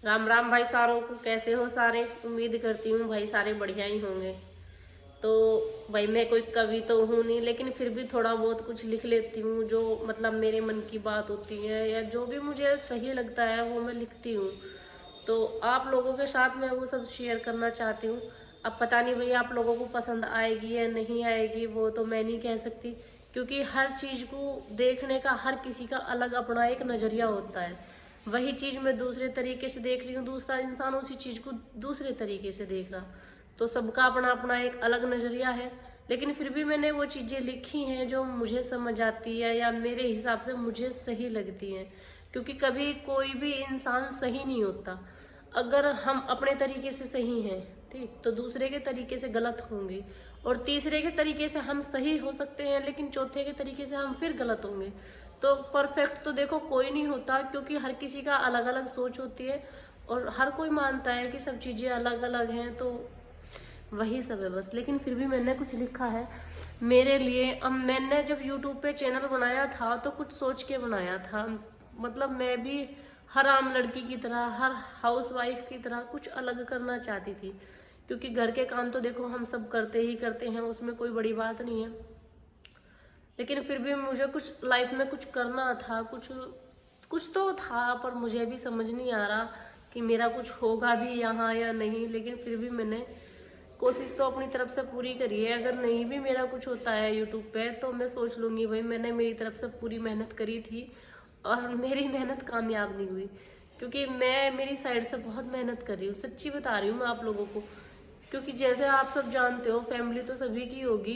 राम राम भाई सारों को। कैसे हो सारे? उम्मीद करती हूँ भाई सारे बढ़िया ही होंगे। तो भाई मैं कोई कवि तो हूँ नहीं, लेकिन फिर भी थोड़ा बहुत कुछ लिख लेती हूँ जो मतलब मेरे मन की बात होती है या जो भी मुझे सही लगता है वो मैं लिखती हूँ। तो आप लोगों के साथ मैं वो सब शेयर करना चाहती हूँ। अब पता नहीं भाई आप लोगों को पसंद आएगी या नहीं आएगी, वो तो मैं नहीं कह सकती, क्योंकि हर चीज़ को देखने का हर किसी का अलग अपना एक नज़रिया होता है। वही चीज़ मैं दूसरे तरीके से देख रही हूँ, दूसरा इंसान उसी चीज़ को दूसरे तरीके से देख रहा। तो सबका अपना अपना एक अलग नज़रिया है, लेकिन फिर भी मैंने वो चीज़ें लिखी हैं जो मुझे समझ आती है या मेरे हिसाब से मुझे सही लगती हैं। क्योंकि कभी कोई भी इंसान सही नहीं होता। अगर हम अपने तरीके से सही हैं, ठीक, तो दूसरे के तरीके से गलत होंगे, और तीसरे के तरीके से हम सही हो सकते हैं लेकिन चौथे के तरीके से हम फिर गलत होंगे। तो परफेक्ट तो देखो कोई नहीं होता, क्योंकि हर किसी का अलग अलग सोच होती है और हर कोई मानता है कि सब चीज़ें अलग अलग हैं। तो वही सब है बस। लेकिन फिर भी मैंने कुछ लिखा है मेरे लिए। अब मैंने जब यूट्यूब पे चैनल बनाया था तो कुछ सोच के बनाया था। मतलब मैं भी हर आम लड़की की तरह, हर हाउस वाइफ की तरह कुछ अलग करना चाहती थी, क्योंकि घर के काम तो देखो हम सब करते ही करते हैं, उसमें कोई बड़ी बात नहीं है। लेकिन फिर भी मुझे कुछ लाइफ में कुछ करना था, कुछ कुछ तो था, पर मुझे भी समझ नहीं आ रहा कि मेरा कुछ होगा भी यहाँ या नहीं। लेकिन फिर भी मैंने कोशिश तो अपनी तरफ से पूरी करी है। अगर नहीं भी मेरा कुछ होता है यूट्यूब पे तो मैं सोच लूंगी भाई मैंने मेरी तरफ से पूरी मेहनत करी थी और मेरी मेहनत कामयाब नहीं हुई, क्योंकि मैं मेरी साइड से बहुत मेहनत कर रही हूँ। सच्ची बता रही हूँ मैं आप लोगों को, क्योंकि जैसे आप सब जानते हो फैमिली तो सभी की होगी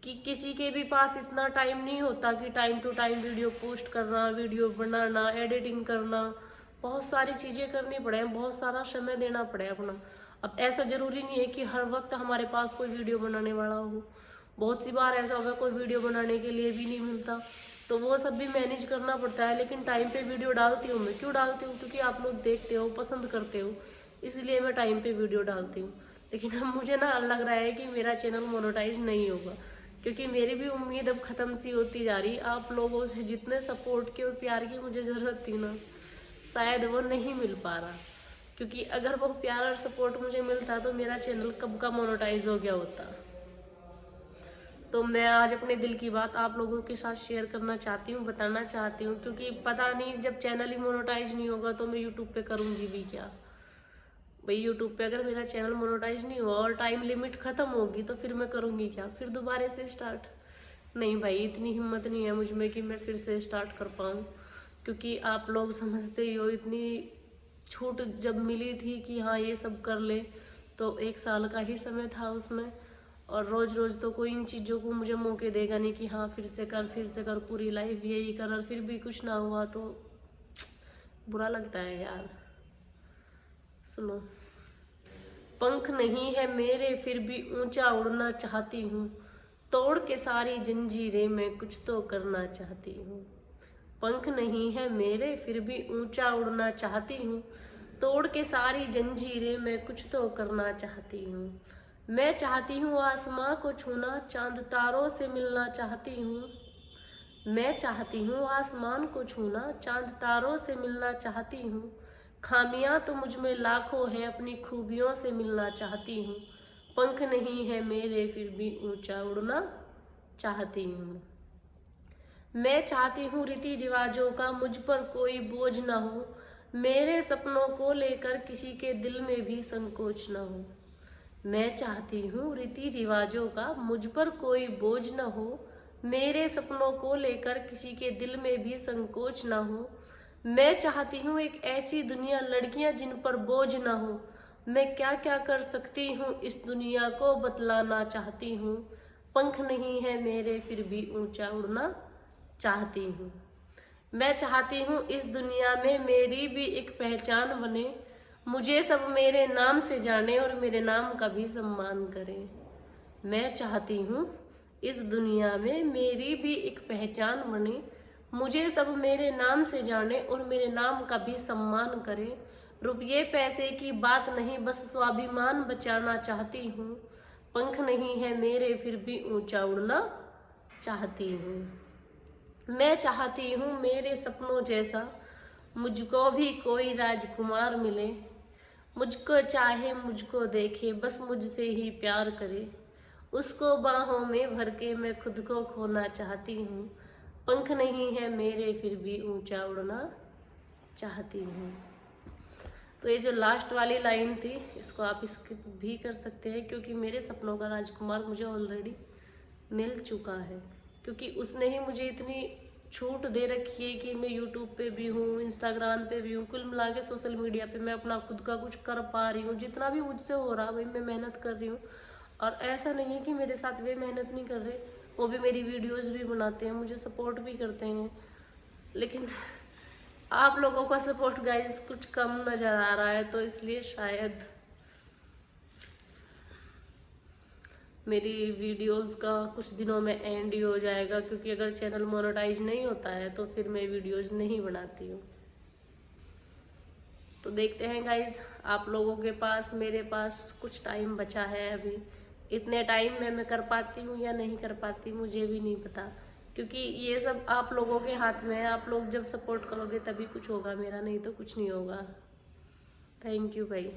कि किसी के भी पास इतना टाइम नहीं होता कि time to time video post करना, वीडियो बनाना, एडिटिंग करना, बहुत सारी चीज़ें करनी पड़े, बहुत सारा समय देना पड़े अपना। अब ऐसा जरूरी नहीं है कि हर वक्त हमारे पास कोई वीडियो बनाने वाला हो। बहुत सी बार ऐसा होगा कोई वीडियो बनाने के लिए भी नहीं मिलता, तो वो सब भी मैनेज करना पड़ता है। लेकिन टाइम पे वीडियो डालती हूँ मैं। क्यों डालती हूँ? क्योंकि आप लोग देखते हो, पसंद करते हो, इसलिए मैं टाइम पे वीडियो डालती हूँ। लेकिन अब मुझे ना लग रहा है कि मेरा चैनल मोनेटाइज नहीं होगा, क्योंकि मेरी भी उम्मीद अब खत्म सी होती जा रही। आप लोगों से जितने सपोर्ट की और प्यार की मुझे जरूरत थी ना, शायद वो नहीं मिल पा रहा। क्योंकि अगर वो प्यार और सपोर्ट मुझे मिलता तो मेरा चैनल कब का मोनेटाइज हो गया होता। तो मैं आज अपने दिल की बात आप लोगों के साथ शेयर करना चाहती हूँ, बताना चाहती हूँ, क्योंकि पता नहीं जब चैनल ही मोनेटाइज नहीं होगा तो मैं यूट्यूब पे करूँगी भी क्या। भाई यूट्यूब पे अगर मेरा चैनल मोनेटाइज नहीं हुआ और टाइम लिमिट खत्म होगी तो फिर मैं करूँगी क्या? फिर दोबारा से स्टार्ट? नहीं भाई, इतनी हिम्मत नहीं है मुझ में कि मैं फिर से स्टार्ट कर पाऊँ। क्योंकि आप लोग समझते ही हो, इतनी छूट जब मिली थी कि हाँ ये सब कर ले, तो 1 साल का ही समय था उसमें। और रोज रोज तो कोई इन चीज़ों को मुझे मौके देगा नहीं कि हाँ फिर से कर, फिर से कर, पूरी लाइफ यही कर, और फिर भी कुछ ना हुआ तो बुरा लगता है यार। सुनो, पंख नहीं है मेरे फिर भी ऊंचा उड़ना चाहती हूँ, तोड़ के सारी जंजीरें मैं कुछ तो करना चाहती हूँ। पंख नहीं है मेरे फिर भी ऊंचा उड़ना चाहती हूँ, तोड़ के सारी जंजीरें मैं कुछ तो करना चाहती हूँ। मैं चाहती हूँ आसमां को छूना, चांद तारों से मिलना चाहती हूँ। मैं चाहती हूँ आसमान को छूना, चांद तारों से मिलना चाहती हूँ। खामियां तो मुझ में लाखों हैं, अपनी खूबियों से मिलना चाहती हूँ। पंख नहीं है मेरे फिर भी ऊंचा उड़ना चाहती हूँ। मैं चाहती हूँ रीति रिवाजों का मुझ पर कोई बोझ ना हो, मेरे सपनों को लेकर किसी के दिल में भी संकोच ना हो। मैं चाहती हूँ रीति रिवाजों का मुझ पर कोई बोझ न हो, मेरे सपनों को लेकर किसी के दिल में भी संकोच न हो। मैं चाहती हूँ एक ऐसी दुनिया, लड़कियां जिन पर बोझ न हो। मैं क्या क्या कर सकती हूँ इस दुनिया को बतलाना चाहती हूँ। पंख नहीं है मेरे फिर भी ऊंचा उड़ना चाहती हूँ। मैं चाहती हूँ इस दुनिया में मेरी भी एक पहचान बने, मुझे सब मेरे नाम से जाने और मेरे नाम का भी सम्मान करें। मैं चाहती हूँ इस दुनिया में मेरी भी एक पहचान बने, मुझे सब मेरे नाम से जाने और मेरे नाम का भी सम्मान करें। रुपये पैसे की बात नहीं, बस स्वाभिमान बचाना चाहती हूँ। पंख नहीं है मेरे फिर भी ऊंचा उड़ना चाहती हूँ। मैं चाहती हूँ मेरे सपनों जैसा मुझको भी कोई राजकुमार मिले, मुझको चाहे मुझको देखे, बस मुझसे ही प्यार करे, उसको बाहों में भर के मैं खुद को खोना चाहती हूँ, पंख नहीं है मेरे फिर भी ऊंचा उड़ना चाहती हूँ। तो ये जो लास्ट वाली लाइन थी इसको आप स्किप भी कर सकते हैं, क्योंकि मेरे सपनों का राजकुमार मुझे ऑलरेडी मिल चुका है, क्योंकि उसने ही मुझे इतनी छूट दे रखी है कि मैं यूट्यूब पे भी हूँ, इंस्टाग्राम पे भी हूँ, कुल मिला के सोशल मीडिया पे मैं अपना खुद का कुछ कर पा रही हूँ। जितना भी मुझसे हो रहा भाई मैं मेहनत कर रही हूँ, और ऐसा नहीं है कि मेरे साथ वे मेहनत नहीं कर रहे, वो भी मेरी वीडियोस भी बनाते हैं, मुझे सपोर्ट भी करते हैं। लेकिन आप लोगों का सपोर्ट गाइस कुछ कम नजर आ रहा है, तो इसलिए शायद मेरी वीडियोस का कुछ दिनों में एंड ही हो जाएगा, क्योंकि अगर चैनल मोनेटाइज नहीं होता है तो फिर मैं वीडियोस नहीं बनाती हूँ। तो देखते हैं गाइस, आप लोगों के पास मेरे पास कुछ टाइम बचा है अभी, इतने टाइम में मैं कर पाती हूँ या नहीं कर पाती मुझे भी नहीं पता, क्योंकि ये सब आप लोगों के हाथ में है। आप लोग जब सपोर्ट करोगे तभी कुछ होगा मेरा, नहीं तो कुछ नहीं होगा। थैंक यू भाई।